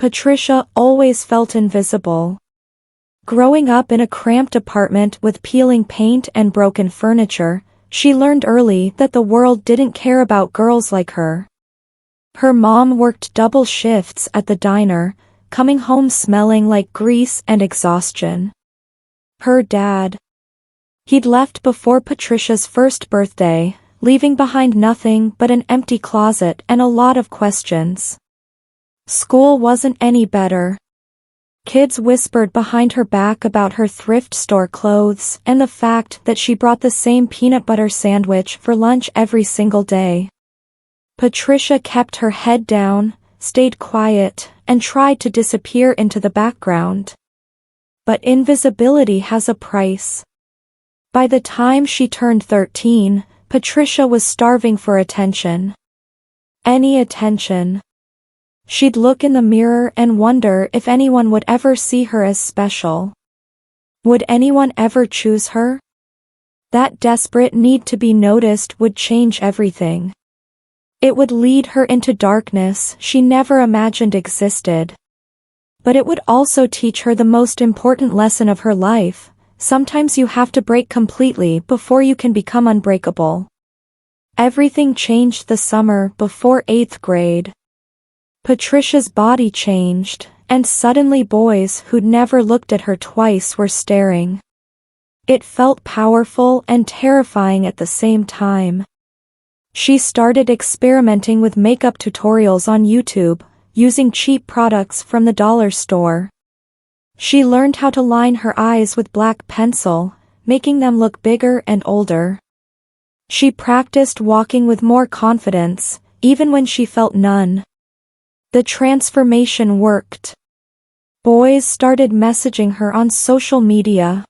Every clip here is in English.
Patricia always felt invisible. Growing up in a cramped apartment with peeling paint and broken furniture, she learned early that the world didn't care about girls like her. Her mom worked double shifts at the diner, coming home smelling like grease and exhaustion. Her dad. He'd left before Patricia's first birthday, leaving behind nothing but an empty closet and a lot of questions. School wasn't any better. Kids whispered behind her back about her thrift store clothes and the fact that she brought the same peanut butter sandwich for lunch every single day. Patricia kept her head down, stayed quiet, and tried to disappear into the background. But invisibility has a price. By the time she turned 13, Patricia was starving for attention. Any attention. She'd look in the mirror and wonder if anyone would ever see her as special. Would anyone ever choose her? That desperate need to be noticed would change everything. It would lead her into darkness she never imagined existed. But it would also teach her the most important lesson of her life: sometimes you have to break completely before you can become unbreakable. Everything changed the summer before 8th grade. Patricia's body changed, and suddenly boys who'd never looked at her twice were staring. It felt powerful and terrifying at the same time. She started experimenting with makeup tutorials on YouTube, using cheap products from the dollar store. She learned how to line her eyes with black pencil, making them look bigger and older. She practiced walking with more confidence, even when she felt none. The transformation worked. Boys started messaging her on social media.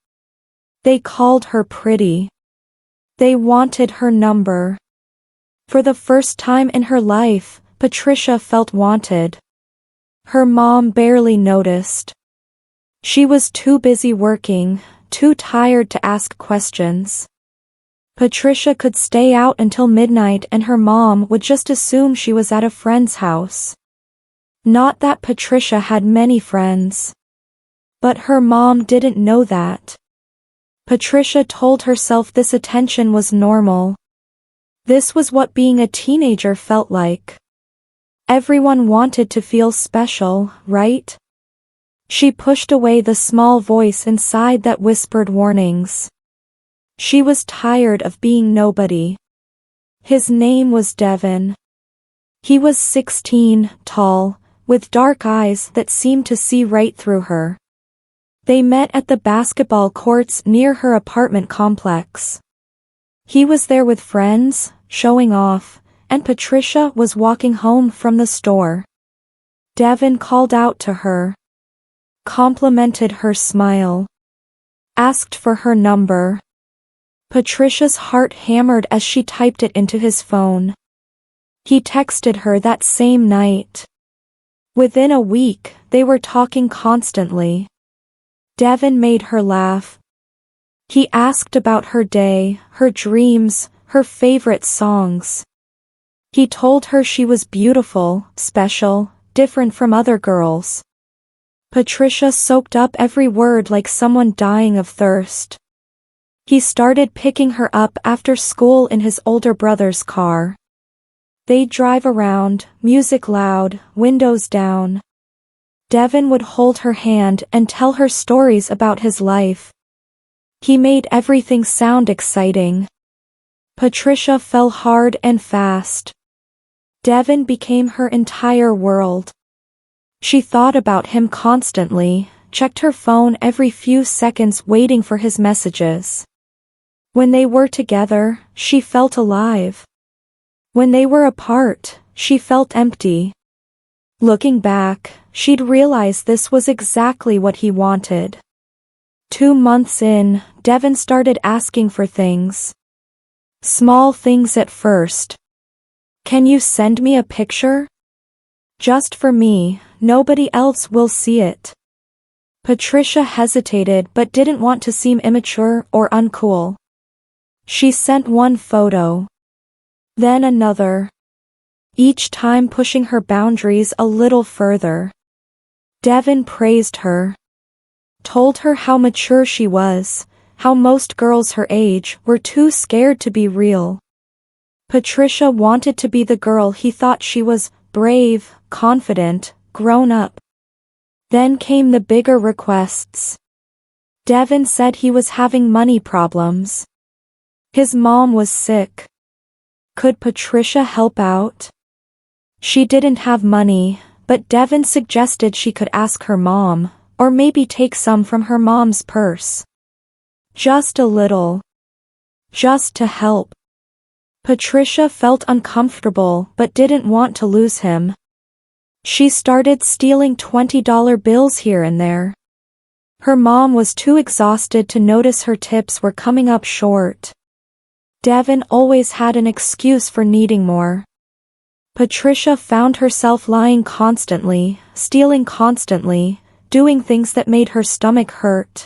They called her pretty. They wanted her number. For the first time in her life, Patricia felt wanted. Her mom barely noticed. She was too busy working, too tired to ask questions. Patricia could stay out until midnight and her mom would just assume she was at a friend's house. Not that Patricia had many friends. But her mom didn't know that. Patricia told herself this attention was normal. This was what being a teenager felt like. Everyone wanted to feel special, right? She pushed away the small voice inside that whispered warnings. She was tired of being nobody. His name was Devon. He was 16, tall, with dark eyes that seemed to see right through her. They met at the basketball courts near her apartment complex. He was there with friends, showing off, and Patricia was walking home from the store. Devon called out to her. Complimented her smile. Asked for her number. Patricia's heart hammered as she typed it into his phone. He texted her that same night. Within a week, they were talking constantly. Devon made her laugh. He asked about her day, her dreams, her favorite songs. He told her she was beautiful, special, different from other girls. Patricia soaked up every word like someone dying of thirst. He started picking her up after school in his older brother's car. They'd drive around, music loud, windows down. Devon would hold her hand and tell her stories about his life. He made everything sound exciting. Patricia fell hard and fast. Devon became her entire world. She thought about him constantly, checked her phone every few seconds waiting for his messages. When they were together, she felt alive. When they were apart, she felt empty. Looking back, she'd realized this was exactly what he wanted. 2 months in, Devon started asking for things. Small things at first. Can you send me a picture? Just for me, nobody else will see it. Patricia hesitated but didn't want to seem immature or uncool. She sent one photo. Then another. Each time pushing her boundaries a little further. Devon praised her, told her how mature she was, how most girls her age were too scared to be real. Patricia wanted to be the girl he thought she was, brave, confident, grown up. Then came the bigger requests. Devon said he was having money problems. His mom was sick. Could Patricia help out? She didn't have money, but Devon suggested she could ask her mom, or maybe take some from her mom's purse. Just a little. Just to help. Patricia felt uncomfortable but didn't want to lose him. She started stealing $20 bills here and there. Her mom was too exhausted to notice her tips were coming up short. Devon always had an excuse for needing more. Patricia found herself lying constantly, stealing constantly, doing things that made her stomach hurt.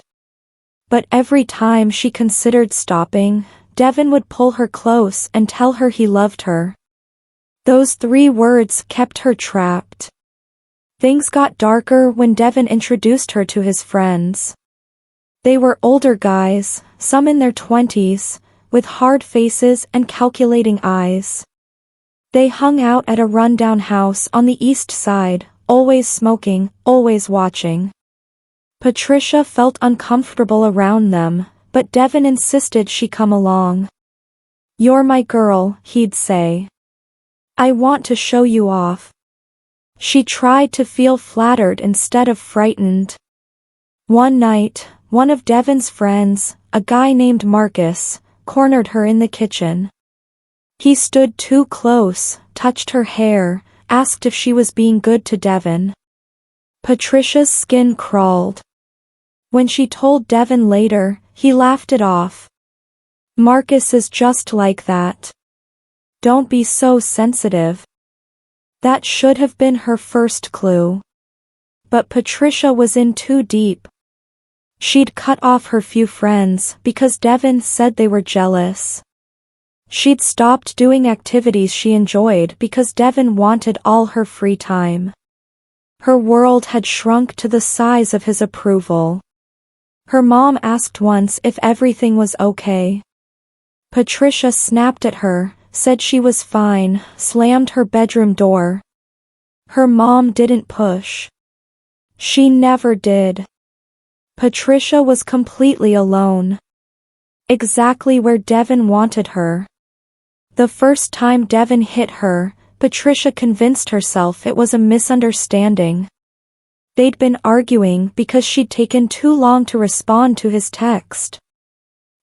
But every time she considered stopping, Devon would pull her close and tell her he loved her. Those 3 words kept her trapped. Things got darker when Devon introduced her to his friends. They were older guys, some in their 20s, with hard faces and calculating eyes. They hung out at a rundown house on the east side, always smoking, always watching. Patricia felt uncomfortable around them, but Devon insisted she come along. "You're my girl," he'd say. "I want to show you off." She tried to feel flattered instead of frightened. One night, one of Devon's friends, a guy named Marcus, cornered her in the kitchen. He stood too close, touched her hair, asked if she was being good to Devon. Patricia's skin crawled. When she told Devon later, he laughed it off. "Marcus is just like that. Don't be so sensitive." That should have been her first clue. But Patricia was in too deep. She'd cut off her few friends because Devon said they were jealous. She'd stopped doing activities she enjoyed because Devon wanted all her free time. Her world had shrunk to the size of his approval. Her mom asked once if everything was okay. Patricia snapped at her, said she was fine, slammed her bedroom door. Her mom didn't push. She never did. Patricia was completely alone. Exactly where Devon wanted her. The first time Devon hit her, Patricia convinced herself it was a misunderstanding. They'd been arguing because she'd taken too long to respond to his text.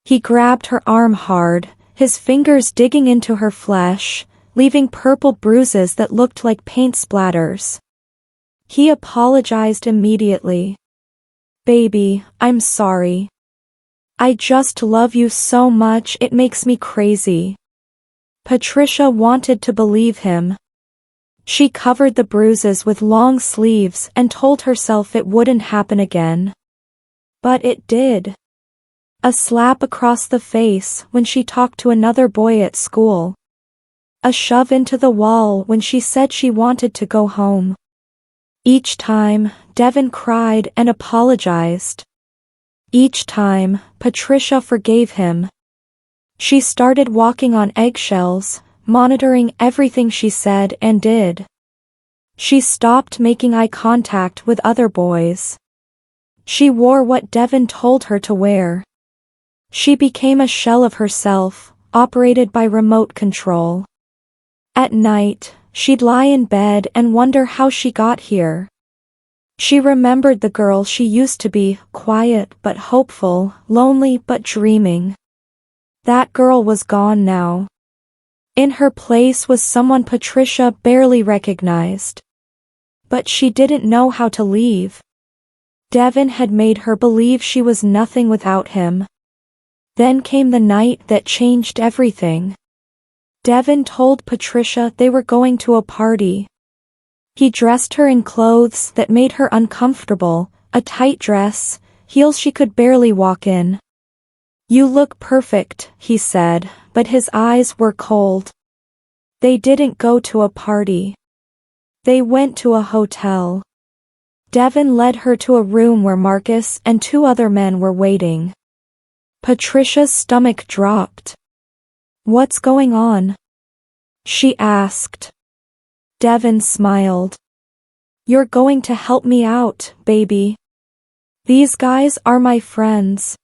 He grabbed her arm hard, his fingers digging into her flesh, leaving purple bruises that looked like paint splatters. He apologized immediately. "Baby, I'm sorry. I just love you so much it makes me crazy." Patricia wanted to believe him. She covered the bruises with long sleeves and told herself it wouldn't happen again. But it did. A slap across the face when she talked to another boy at school. A shove into the wall when she said she wanted to go home. Each time, Devon cried and apologized. Each time, Patricia forgave him. She started walking on eggshells, monitoring everything she said and did. She stopped making eye contact with other boys. She wore what Devon told her to wear. She became a shell of herself, operated by remote control. At night, she'd lie in bed and wonder how she got here. She remembered the girl she used to be, quiet but hopeful, lonely but dreaming. That girl was gone now. In her place was someone Patricia barely recognized. But she didn't know how to leave. Devon had made her believe she was nothing without him. Then came the night that changed everything. Devon told Patricia they were going to a party. He dressed her in clothes that made her uncomfortable, a tight dress, heels she could barely walk in. "You look perfect," he said, but his eyes were cold. They didn't go to a party. They went to a hotel. Devon led her to a room where Marcus and two other men were waiting. Patricia's stomach dropped. "What's going on?" she asked. Devon smiled. "You're going to help me out, baby. These guys are my friends.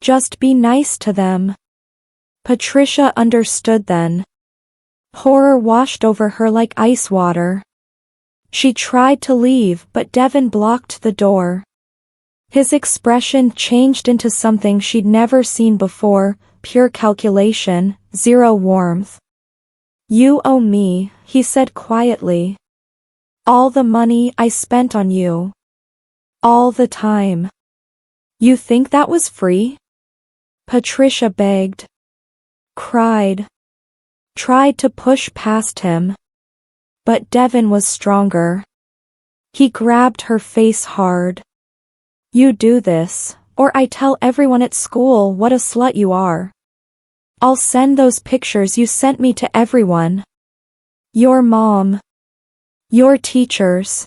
Just be nice to them." Patricia understood then. Horror washed over her like ice water. She tried to leave, but Devon blocked the door. His expression changed into something she'd never seen before, pure calculation, zero warmth. "You owe me," he said quietly. "All the money I spent on you. All the time. You think that was free?" Patricia begged. Cried. Tried to push past him. But Devon was stronger. He grabbed her face hard. "You do this, or I tell everyone at school what a slut you are. I'll send those pictures you sent me to everyone. Your mom. Your teachers.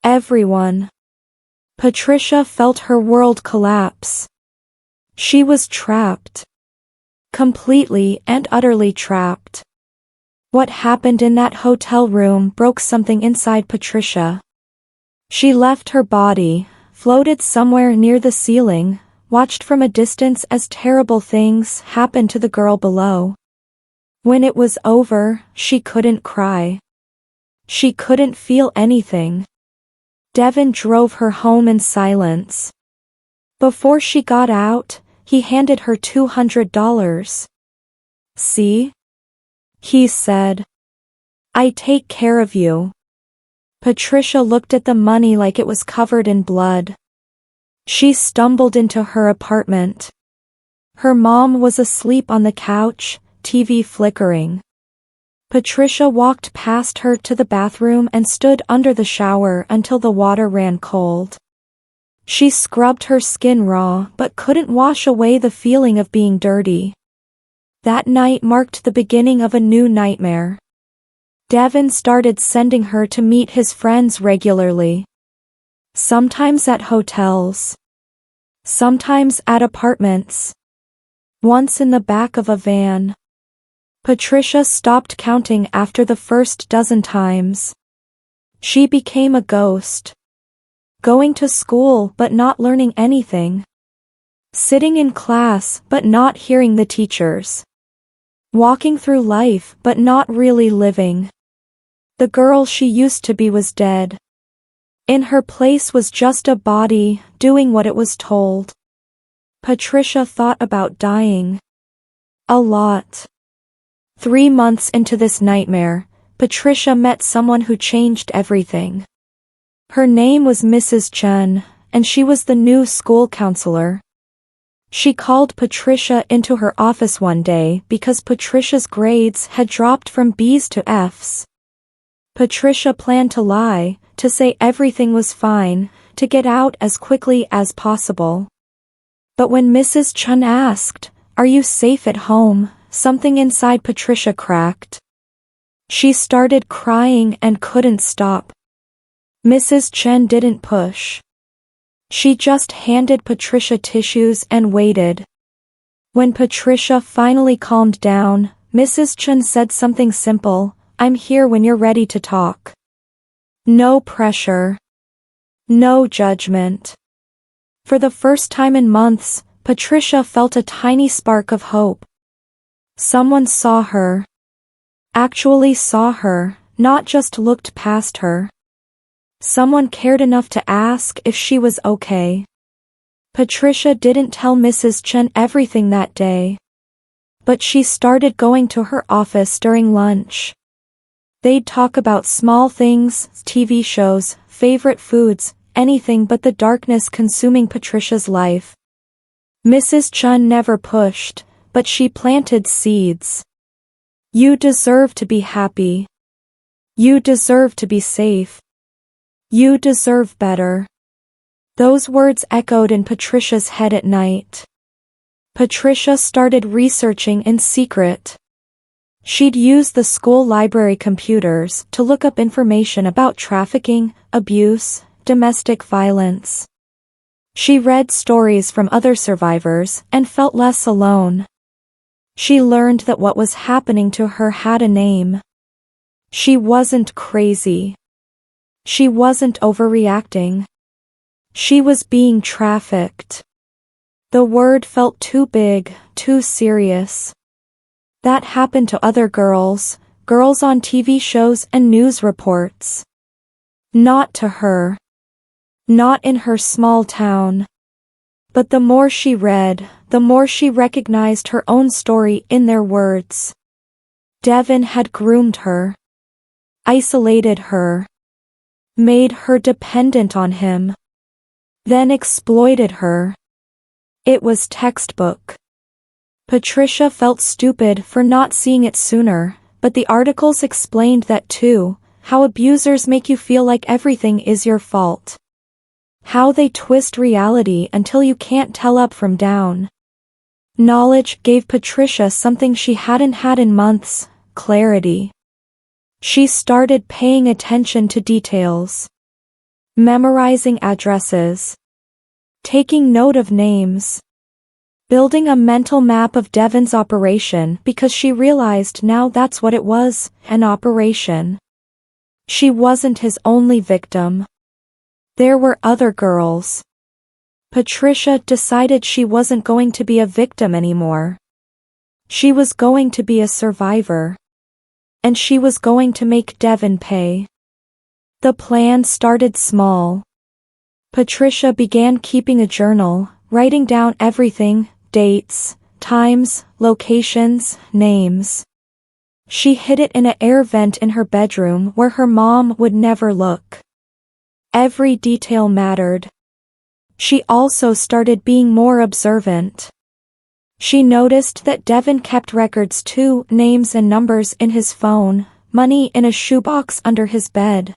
Everyone." Patricia felt her world collapse. She was trapped. Completely and utterly trapped. What happened in that hotel room broke something inside Patricia. She left her body, floated somewhere near the ceiling, watched from a distance as terrible things happened to the girl below. When it was over, she couldn't cry. She couldn't feel anything. Devon drove her home in silence. Before she got out, he handed her $200. "See?" he said. "I take care of you." Patricia looked at the money like it was covered in blood. She stumbled into her apartment. Her mom was asleep on the couch, TV flickering. Patricia walked past her to the bathroom and stood under the shower until the water ran cold. She scrubbed her skin raw but couldn't wash away the feeling of being dirty. That night marked the beginning of a new nightmare. Devon started sending her to meet his friends regularly. Sometimes at hotels. Sometimes at apartments. Once in the back of a van. Patricia stopped counting after the first dozen times. She became a ghost. Going to school but not learning anything. Sitting in class but not hearing the teachers. Walking through life but not really living. The girl she used to be was dead. In her place was just a body, doing what it was told. Patricia thought about dying. A lot. 3 months into this nightmare, Patricia met someone who changed everything. Her name was Mrs. Chen, and she was the new school counselor. She called Patricia into her office one day because Patricia's grades had dropped from B's to F's. Patricia planned to lie, to say everything was fine, to get out as quickly as possible. But when Mrs. Chen asked, "Are you safe at home?" something inside Patricia cracked. She started crying and couldn't stop. Mrs. Chen didn't push. She just handed Patricia tissues and waited. When Patricia finally calmed down, Mrs. Chen said something simple, "I'm here when you're ready to talk." No pressure. No judgment. For the first time in months, Patricia felt a tiny spark of hope. Someone saw her. Actually saw her, not just looked past her. Someone cared enough to ask if she was okay. Patricia didn't tell Mrs. Chen everything that day. But she started going to her office during lunch. They'd talk about small things, TV shows, favorite foods, anything but the darkness consuming Patricia's life. Mrs. Chen never pushed, but she planted seeds. You deserve to be happy. You deserve to be safe. You deserve better. Those words echoed in Patricia's head at night. Patricia started researching in secret. She'd use the school library computers to look up information about trafficking, abuse, domestic violence. She read stories from other survivors and felt less alone. She learned that what was happening to her had a name. She wasn't crazy. She wasn't overreacting. She was being trafficked. The word felt too big, too serious. That happened to other girls on TV shows and news reports. Not to her. Not in her small town. But the more she read, the more she recognized her own story in their words. Devon had groomed her. Isolated her. Made her dependent on him. Then exploited her. It was textbook. Patricia felt stupid for not seeing it sooner, but the articles explained that too, how abusers make you feel like everything is your fault. How they twist reality until you can't tell up from down. Knowledge gave Patricia something she hadn't had in months: clarity. She started paying attention to details. Memorizing addresses. Taking note of names. Building a mental map of Devon's operation because she realized now that's what it was, an operation. She wasn't his only victim. There were other girls. Patricia decided she wasn't going to be a victim anymore. She was going to be a survivor. And she was going to make Devon pay. The plan started small. Patricia began keeping a journal, writing down everything: dates, times, locations, names. She hid it in an air vent in her bedroom where her mom would never look. Every detail mattered. She also started being more observant. She noticed that Devon kept records too: names and numbers in his phone, money in a shoebox under his bed.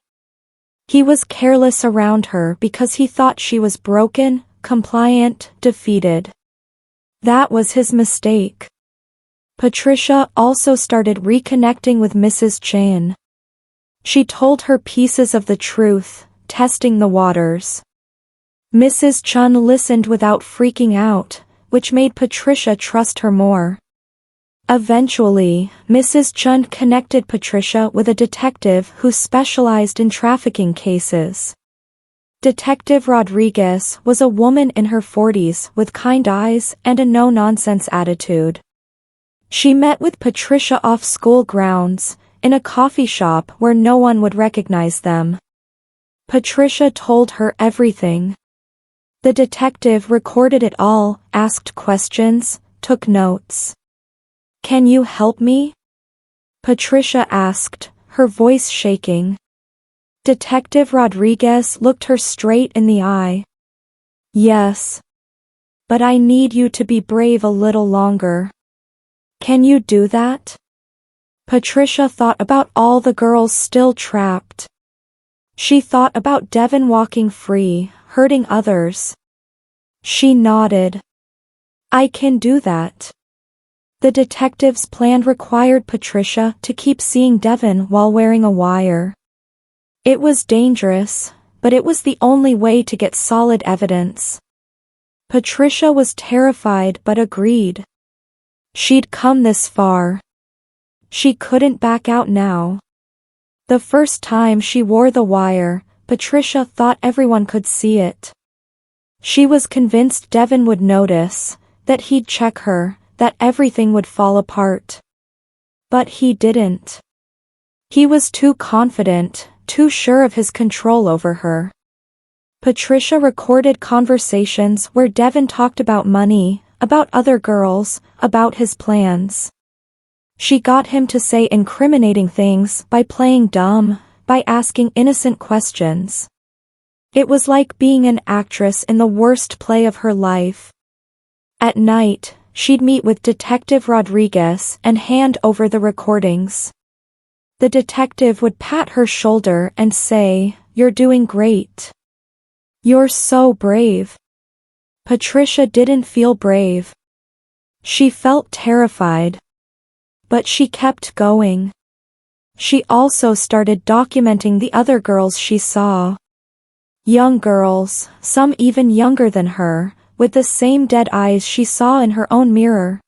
He was careless around her because he thought she was broken, compliant, defeated. That was his mistake. Patricia also started reconnecting with Mrs. Chan. She told her pieces of the truth, testing the waters. Mrs. Chun listened without freaking out, which made Patricia trust her more. Eventually, Mrs. Chun connected Patricia with a detective who specialized in trafficking cases. Detective Rodriguez was a woman in her 40s with kind eyes and a no-nonsense attitude. She met with Patricia off school grounds, in a coffee shop where no one would recognize them. Patricia told her everything. The detective recorded it all, asked questions, took notes. "Can you help me?" Patricia asked, her voice shaking. Detective Rodriguez looked her straight in the eye. "Yes. But I need you to be brave a little longer. Can you do that?" Patricia thought about all the girls still trapped. She thought about Devon walking free, hurting others. She nodded. "I can do that." The detective's plan required Patricia to keep seeing Devon while wearing a wire. It was dangerous, but it was the only way to get solid evidence. Patricia was terrified but agreed. She'd come this far. She couldn't back out now. The first time she wore the wire, Patricia thought everyone could see it. She was convinced Devon would notice, that he'd check her, that everything would fall apart. But he didn't. He was too confident, too sure of his control over her. Patricia recorded conversations where Devon talked about money, about other girls, about his plans. She got him to say incriminating things by playing dumb, by asking innocent questions. It was like being an actress in the worst play of her life. At night, she'd meet with Detective Rodriguez and hand over the recordings. The detective would pat her shoulder and say, "You're doing great. You're so brave." Patricia didn't feel brave. She felt terrified. But she kept going. She also started documenting the other girls she saw. Young girls, some even younger than her, with the same dead eyes she saw in her own mirror.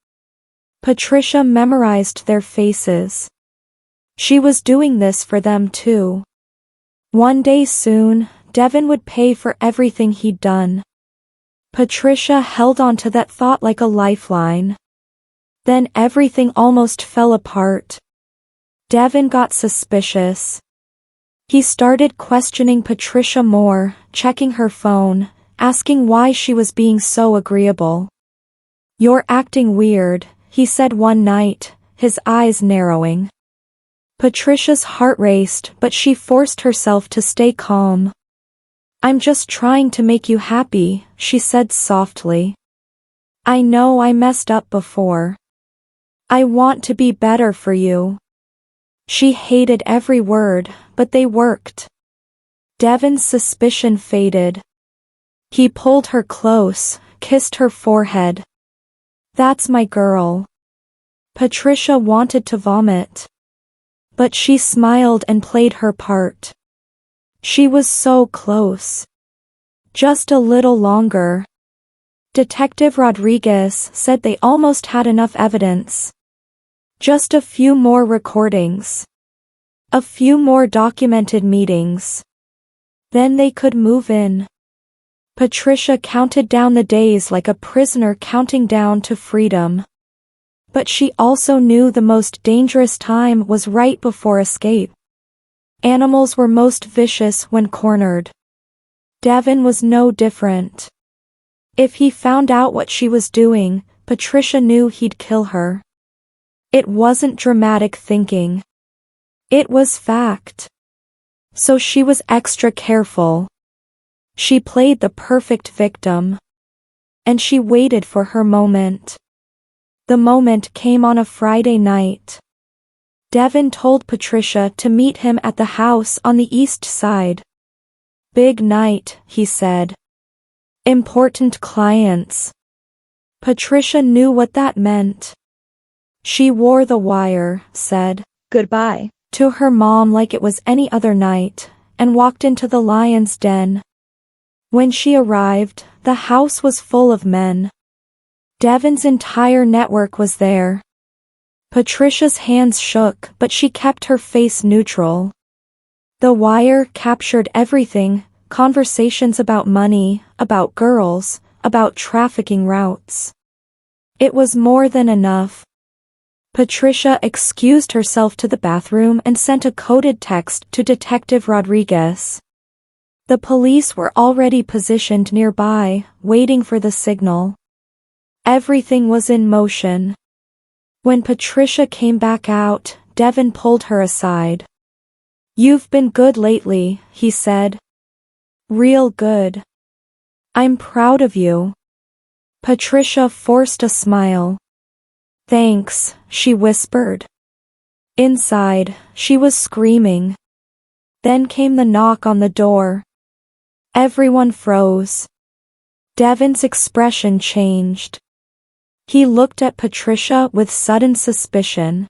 Patricia memorized their faces. She was doing this for them too. One day soon, Devon would pay for everything he'd done. Patricia held on to that thought like a lifeline. Then everything almost fell apart. Devon got suspicious. He started questioning Patricia more, checking her phone, asking why she was being so agreeable. "You're acting weird," he said one night, his eyes narrowing. Patricia's heart raced, but she forced herself to stay calm. "I'm just trying to make you happy," she said softly. "I know I messed up before. I want to be better for you." She hated every word, but they worked. Devon's suspicion faded. He pulled her close, kissed her forehead. "That's my girl." Patricia wanted to vomit. But she smiled and played her part. She was so close. Just a little longer. Detective Rodriguez said they almost had enough evidence. Just a few more recordings. A few more documented meetings. Then they could move in. Patricia counted down the days like a prisoner counting down to freedom. But she also knew the most dangerous time was right before escape. Animals were most vicious when cornered. Devon was no different. If he found out what she was doing, Patricia knew he'd kill her. It wasn't dramatic thinking. It was fact. So she was extra careful. She played the perfect victim. And she waited for her moment. The moment came on a Friday night. Devon told Patricia to meet him at the house on the east side. "Big night," he said. "Important clients." Patricia knew what that meant. She wore the wire, said "goodbye" to her mom like it was any other night, and walked into the lion's den. When she arrived, the house was full of men. Devon's entire network was there. Patricia's hands shook, but she kept her face neutral. The wire captured everything: conversations about money, about girls, about trafficking routes. It was more than enough. Patricia excused herself to the bathroom and sent a coded text to Detective Rodriguez. The police were already positioned nearby, waiting for the signal. Everything was in motion. When Patricia came back out, Devon pulled her aside. "You've been good lately," he said. "Real good. I'm proud of you." Patricia forced a smile. "Thanks," she whispered. Inside, she was screaming. Then came the knock on the door. Everyone froze. Devon's expression changed. He looked at Patricia with sudden suspicion.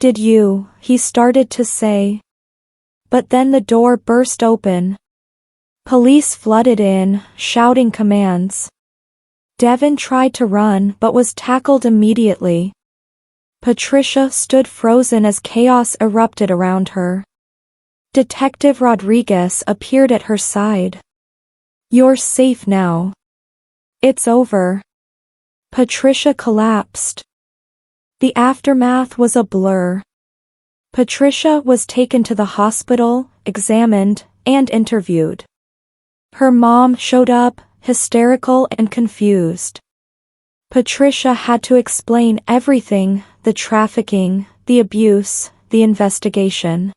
"Did you?" he started to say. But then the door burst open. Police flooded in, shouting commands. Devon tried to run but was tackled immediately. Patricia stood frozen as chaos erupted around her. Detective Rodriguez appeared at her side. "You're safe now. It's over." Patricia collapsed. The aftermath was a blur. Patricia was taken to the hospital, examined, and interviewed. Her mom showed up, hysterical and confused. Patricia had to explain everything: the trafficking, the abuse, the investigation.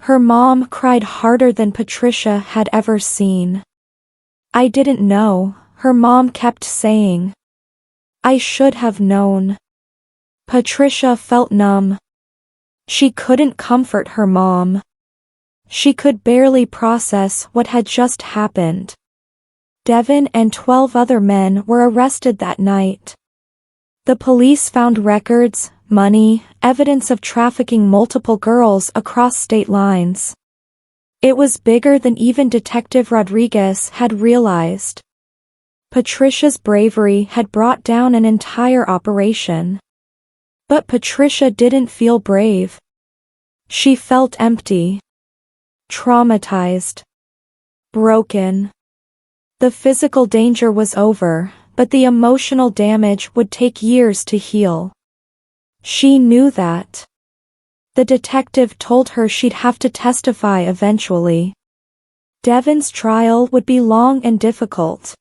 Her mom cried harder than Patricia had ever seen. "I didn't know," her mom kept saying. "I should have known." Patricia felt numb. She couldn't comfort her mom. She could barely process what had just happened. Devon and 12 other men were arrested that night. The police found records, money, evidence of trafficking multiple girls across state lines. It was bigger than even Detective Rodriguez had realized. Patricia's bravery had brought down an entire operation. But Patricia didn't feel brave. She felt empty. Traumatized. Broken. The physical danger was over, but the emotional damage would take years to heal. She knew that. The detective told her she'd have to testify eventually. Devon's trial would be long and difficult.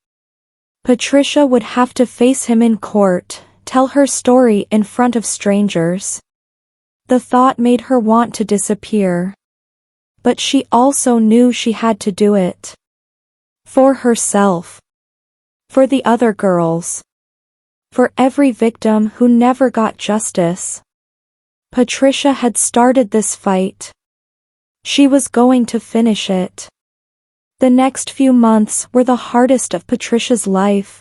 Patricia would have to face him in court, tell her story in front of strangers. The thought made her want to disappear. But she also knew she had to do it. For herself. For the other girls. For every victim who never got justice. Patricia had started this fight. She was going to finish it. The next few months were the hardest of Patricia's life.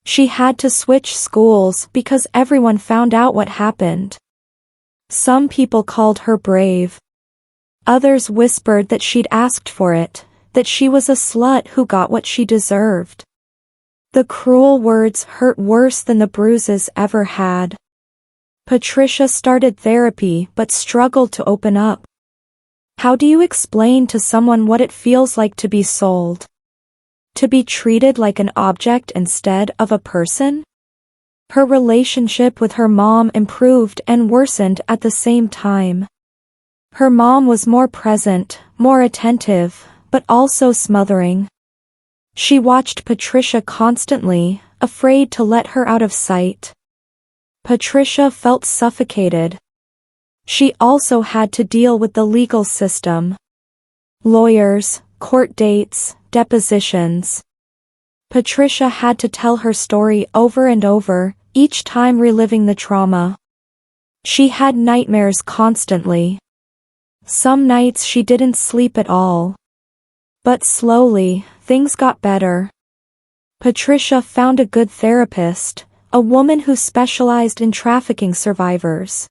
She had to switch schools because everyone found out what happened. Some people called her brave. Others whispered that she'd asked for it, that she was a slut who got what she deserved. The cruel words hurt worse than the bruises ever had. Patricia started therapy but struggled to open up. How do you explain to someone what it feels like to be sold? To be treated like an object instead of a person? Her relationship with her mom improved and worsened at the same time. Her mom was more present, more attentive, but also smothering. She watched Patricia constantly, afraid to let her out of sight. Patricia felt suffocated. She also had to deal with the legal system. Lawyers, court dates, depositions. Patricia had to tell her story over and over, each time reliving the trauma. She had nightmares constantly. Some nights she didn't sleep at all. But slowly, things got better. Patricia found a good therapist, a woman who specialized in trafficking survivors.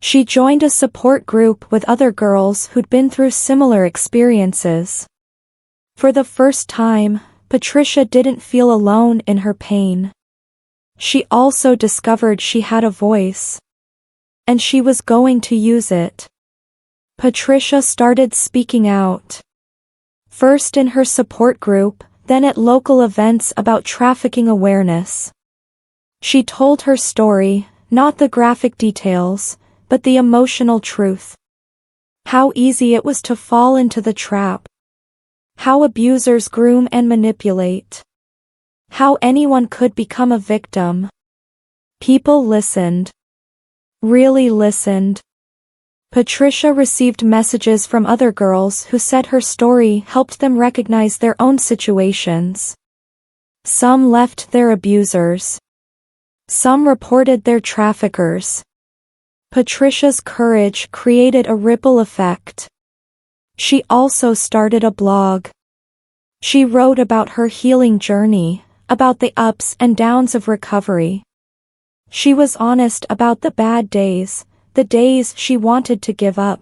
She joined a support group with other girls who'd been through similar experiences. For the first time, Patricia didn't feel alone in her pain. She also discovered she had a voice. And she was going to use it. Patricia started speaking out. First in her support group, then at local events about trafficking awareness. She told her story, not the graphic details, but the emotional truth. How easy it was to fall into the trap. How abusers groom and manipulate. How anyone could become a victim. People listened. Really listened. Patricia received messages from other girls who said her story helped them recognize their own situations. Some left their abusers. Some reported their traffickers. Patricia's courage created a ripple effect. She also started a blog. She wrote about her healing journey, about the ups and downs of recovery. She was honest about the bad days, the days she wanted to give up.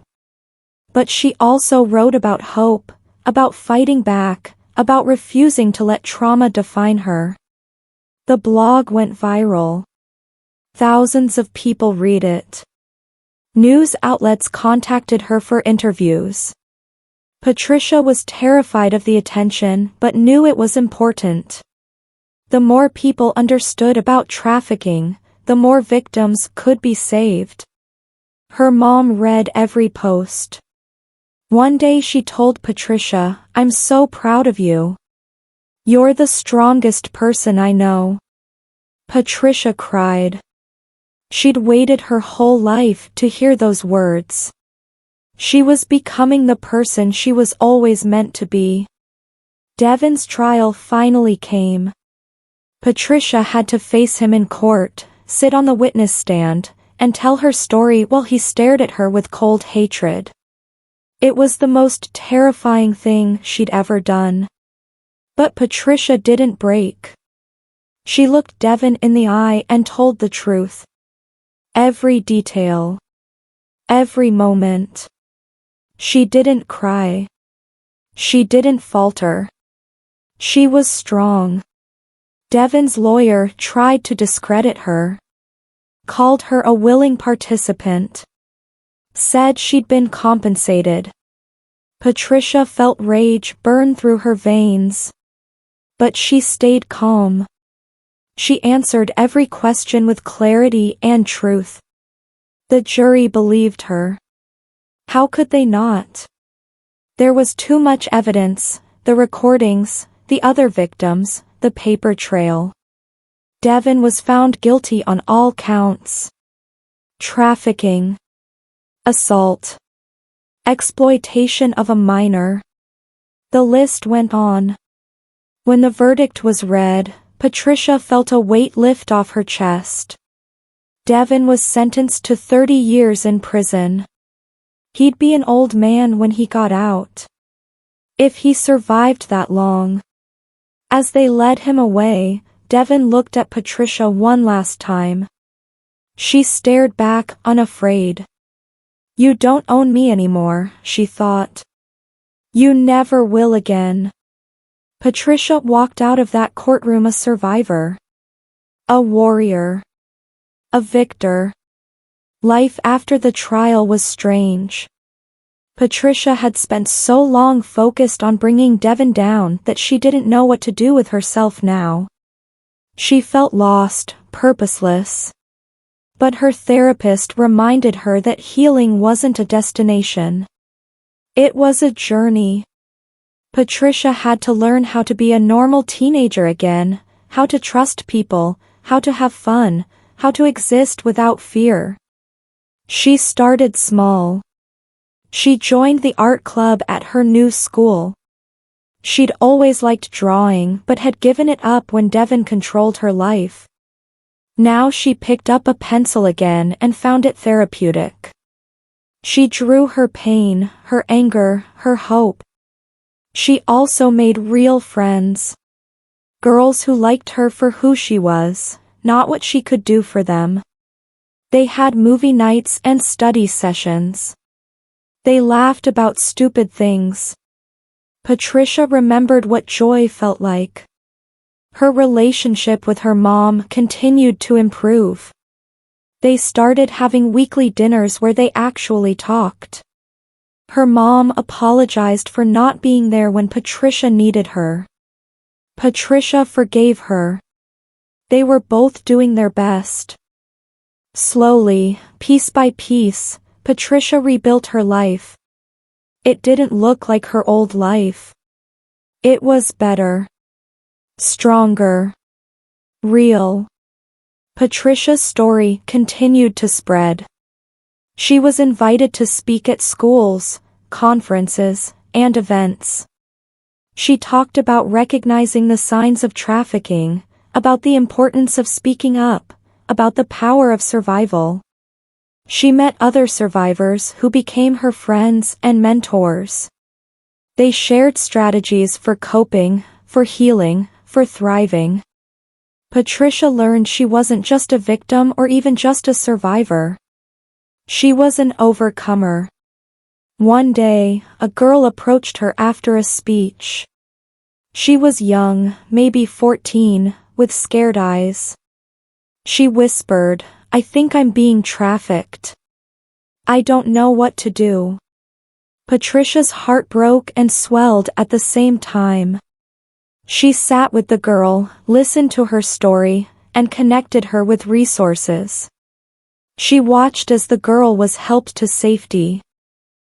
But she also wrote about hope, about fighting back, about refusing to let trauma define her. The blog went viral. Thousands of people read it. News outlets contacted her for interviews. Patricia was terrified of the attention but knew it was important. The more people understood about trafficking, the more victims could be saved. Her mom read every post. One day she told Patricia, "I'm so proud of you. You're the strongest person I know." Patricia cried. She'd waited her whole life to hear those words. She was becoming the person she was always meant to be. Devon's trial finally came. Patricia had to face him in court, sit on the witness stand, and tell her story while he stared at her with cold hatred. It was the most terrifying thing she'd ever done. But Patricia didn't break. She looked Devon in the eye and told the truth. Every detail. Every moment. She didn't cry. She didn't falter. She was strong. Devon's lawyer tried to discredit her. Called her a willing participant. Said she'd been compensated. Patricia felt rage burn through her veins. But she stayed calm. She answered every question with clarity and truth. The jury believed her. How could they not? There was too much evidence, the recordings, the other victims, the paper trail. Devon was found guilty on all counts. Trafficking. Assault. Exploitation of a minor. The list went on. When the verdict was read, Patricia felt a weight lift off her chest. Devon was sentenced to 30 years in prison. He'd be an old man when he got out. If he survived that long. As they led him away, Devon looked at Patricia one last time. She stared back, unafraid. You don't own me anymore, she thought. You never will again. Patricia walked out of that courtroom a survivor. A warrior. A victor. Life after the trial was strange. Patricia had spent so long focused on bringing Devon down that she didn't know what to do with herself now. She felt lost, purposeless. But her therapist reminded her that healing wasn't a destination. It was a journey. Patricia had to learn how to be a normal teenager again, how to trust people, how to have fun, how to exist without fear. She started small. She joined the art club at her new school. She'd always liked drawing but had given it up when Devon controlled her life. Now she picked up a pencil again and found it therapeutic. She drew her pain, her anger, her hope. She also made real friends. Girls who liked her for who she was, not what she could do for them. They had movie nights and study sessions. They laughed about stupid things. Patricia remembered what joy felt like. Her relationship with her mom continued to improve. They started having weekly dinners where they actually talked. Her mom apologized for not being there when Patricia needed her. Patricia forgave her. They were both doing their best. Slowly, piece by piece, Patricia rebuilt her life. It didn't look like her old life. It was better. Stronger. Real. Patricia's story continued to spread. She was invited to speak at schools, conferences, and events. She talked about recognizing the signs of trafficking, about the importance of speaking up, about the power of survival. She met other survivors who became her friends and mentors. They shared strategies for coping, for healing, for thriving. Patricia learned she wasn't just a victim or even just a survivor. She was an overcomer. One day, a girl approached her after a speech. She was young, maybe 14, with scared eyes. She whispered, "I think I'm being trafficked. I don't know what to do." Patricia's heart broke and swelled at the same time. She sat with the girl, listened to her story, and connected her with resources. She watched as the girl was helped to safety.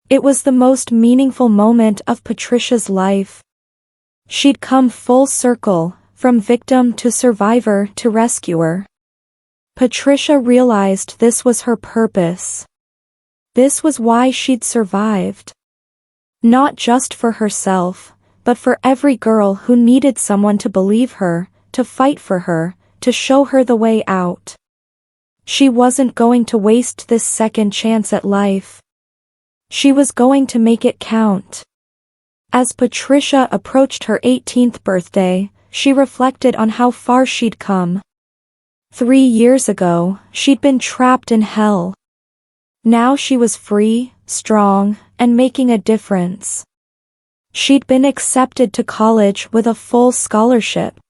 It was the most meaningful moment of Patricia's life. She'd come full circle, from victim to survivor to rescuer. Patricia realized this was her purpose. This was why she'd survived. Not just for herself, but for every girl who needed someone to believe her, to fight for her, to show her the way out. She wasn't going to waste this second chance at life. She was going to make it count. As Patricia approached her 18th birthday, she reflected on how far she'd come. 3 years ago, she'd been trapped in hell. Now she was free, strong, and making a difference. She'd been accepted to college with a full scholarship.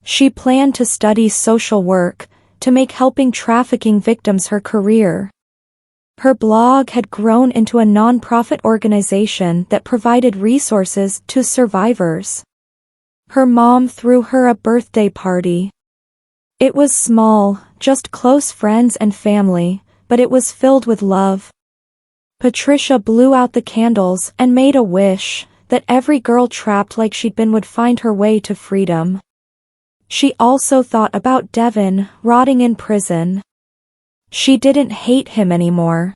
She planned to study social work, to make helping trafficking victims her career. Her blog had grown into a non-profit organization that provided resources to survivors. Her mom threw her a birthday party. It was small, just close friends and family, but it was filled with love. Patricia blew out the candles and made a wish that every girl trapped like she'd been would find her way to freedom. She also thought about Devon, rotting in prison. She didn't hate him anymore.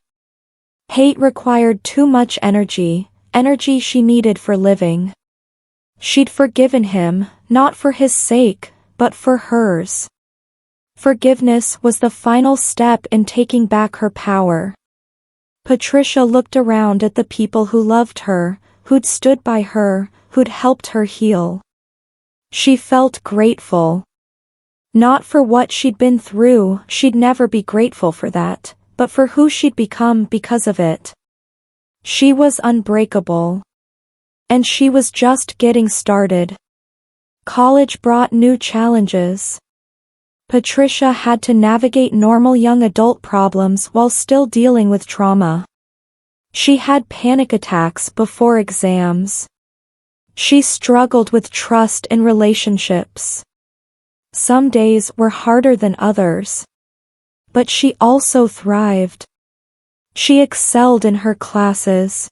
Hate required too much energy she needed for living. She'd forgiven him, not for his sake, but for hers. Forgiveness was the final step in taking back her power. Patricia looked around at the people who loved her, who'd stood by her, who'd helped her heal. She felt grateful. Not for what she'd been through, she'd never be grateful for that, but for who she'd become because of it. She was unbreakable. And she was just getting started. College brought new challenges. Patricia had to navigate normal young adult problems while still dealing with trauma. She had panic attacks before exams. She struggled with trust in relationships. Some days were harder than others. But she also thrived. She excelled in her classes.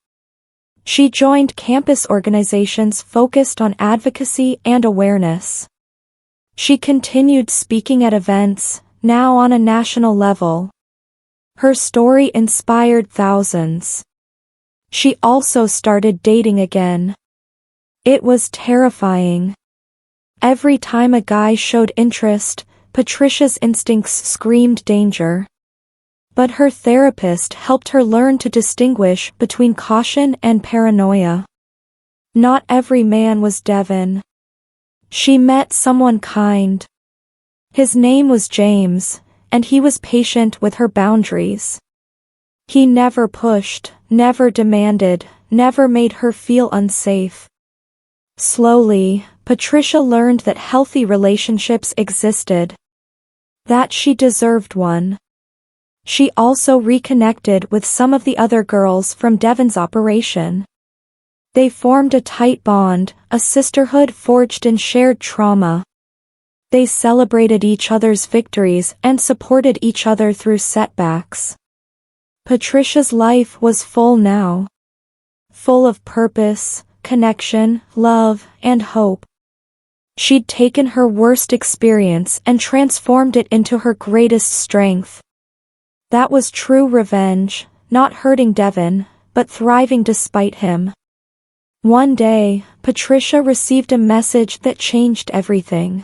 She joined campus organizations focused on advocacy and awareness. She continued speaking at events, now on a national level. Her story inspired thousands. She also started dating again. It was terrifying. Every time a guy showed interest, Patricia's instincts screamed danger. But her therapist helped her learn to distinguish between caution and paranoia. Not every man was Devon. She met someone kind. His name was James, and he was patient with her boundaries. He never pushed, never demanded, never made her feel unsafe. Slowly, Patricia learned that healthy relationships existed. That she deserved one. She also reconnected with some of the other girls from Devon's operation. They formed a tight bond, a sisterhood forged in shared trauma. They celebrated each other's victories and supported each other through setbacks. Patricia's life was full now. Full of purpose, connection, love, and hope. She'd taken her worst experience and transformed it into her greatest strength. That was true revenge, not hurting Devon, but thriving despite him. One day, Patricia received a message that changed everything.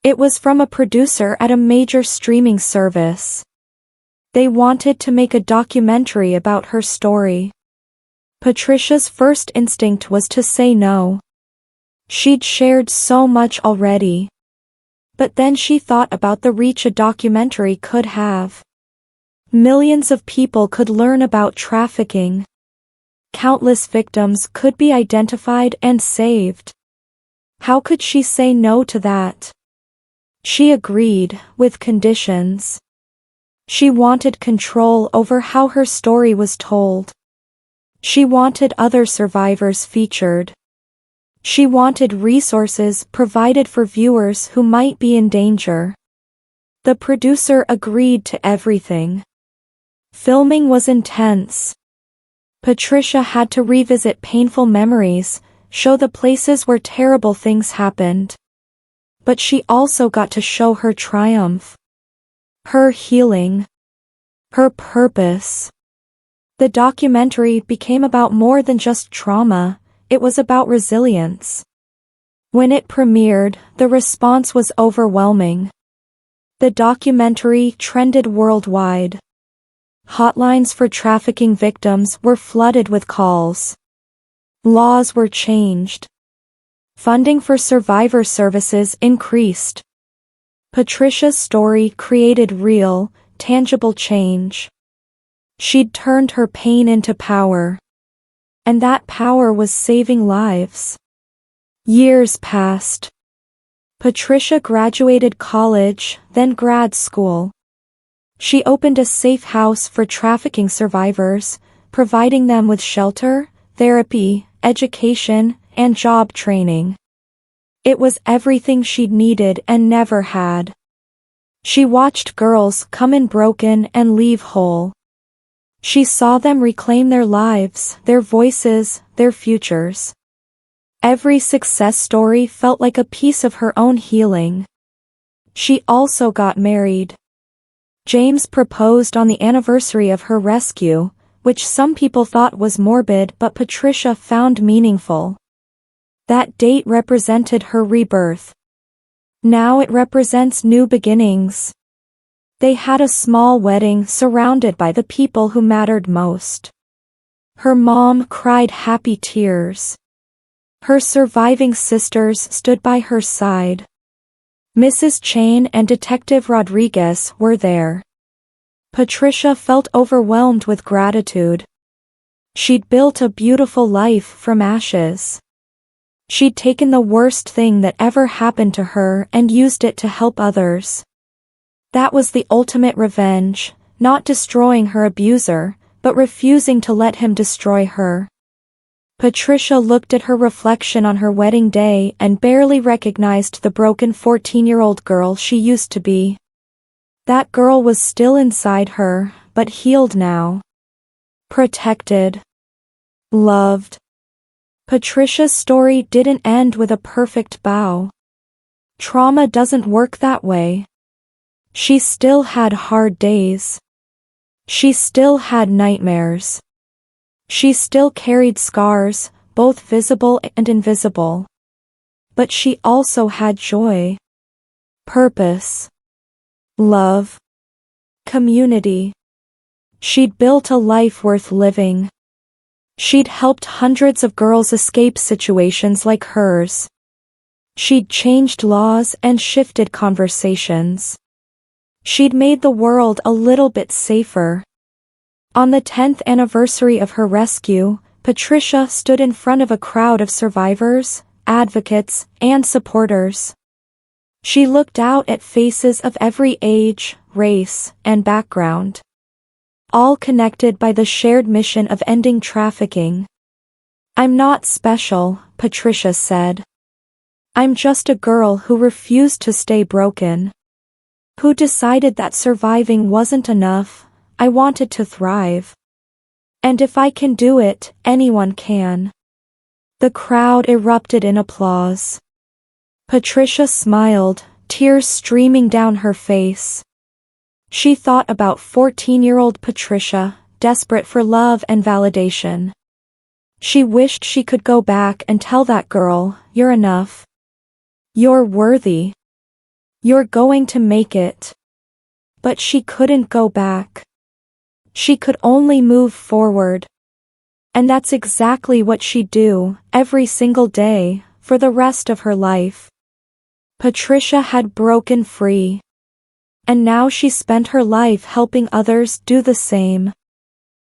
It was from a producer at a major streaming service. They wanted to make a documentary about her story. Patricia's first instinct was to say no. She'd shared so much already. But then she thought about the reach a documentary could have. Millions of people could learn about trafficking. Countless victims could be identified and saved. How could she say no to that? She agreed, with conditions. She wanted control over how her story was told. She wanted other survivors featured. She wanted resources provided for viewers who might be in danger. The producer agreed to everything. Filming was intense. Patricia had to revisit painful memories, show the places where terrible things happened. But she also got to show her triumph. Her healing. Her purpose. The documentary became about more than just trauma, it was about resilience. When it premiered, the response was overwhelming. The documentary trended worldwide. Hotlines for trafficking victims were flooded with calls. Laws were changed. Funding for survivor services increased. Patricia's story created real, tangible change. She'd turned her pain into power. And that power was saving lives. Years passed. Patricia graduated college, then grad school. She opened a safe house for trafficking survivors, providing them with shelter, therapy, education, and job training. It was everything she'd needed and never had. She watched girls come in broken and leave whole. She saw them reclaim their lives, their voices, their futures. Every success story felt like a piece of her own healing. She also got married. James proposed on the anniversary of her rescue, which some people thought was morbid but Patricia found meaningful. That date represented her rebirth. Now it represents new beginnings. They had a small wedding surrounded by the people who mattered most. Her mom cried happy tears. Her surviving sisters stood by her side. Mrs. Chain and Detective Rodriguez were there. Patricia felt overwhelmed with gratitude. She'd built a beautiful life from ashes. She'd taken the worst thing that ever happened to her and used it to help others. That was the ultimate revenge, not destroying her abuser, but refusing to let him destroy her. Patricia looked at her reflection on her wedding day and barely recognized the broken 14-year-old girl she used to be. That girl was still inside her, but healed now. Protected. Loved. Patricia's story didn't end with a perfect bow. Trauma doesn't work that way. She still had hard days. She still had nightmares. She still carried scars, both visible and invisible. But she also had joy. Purpose. Love. Community. She'd built a life worth living. She'd helped hundreds of girls escape situations like hers. She'd changed laws and shifted conversations. She'd made the world a little bit safer. On the 10th anniversary of her rescue, Patricia stood in front of a crowd of survivors, advocates, and supporters. She looked out at faces of every age, race, and background. All connected by the shared mission of ending trafficking. "I'm not special," Patricia said. "I'm just a girl who refused to stay broken. Who decided that surviving wasn't enough. I wanted to thrive. And if I can do it, anyone can." The crowd erupted in applause. Patricia smiled, tears streaming down her face. She thought about 14-year-old Patricia, desperate for love and validation. She wished she could go back and tell that girl, "You're enough. You're worthy. You're going to make it." But she couldn't go back. She could only move forward. And that's exactly what she'd do, every single day, for the rest of her life. Patricia had broken free. And now she spent her life helping others do the same.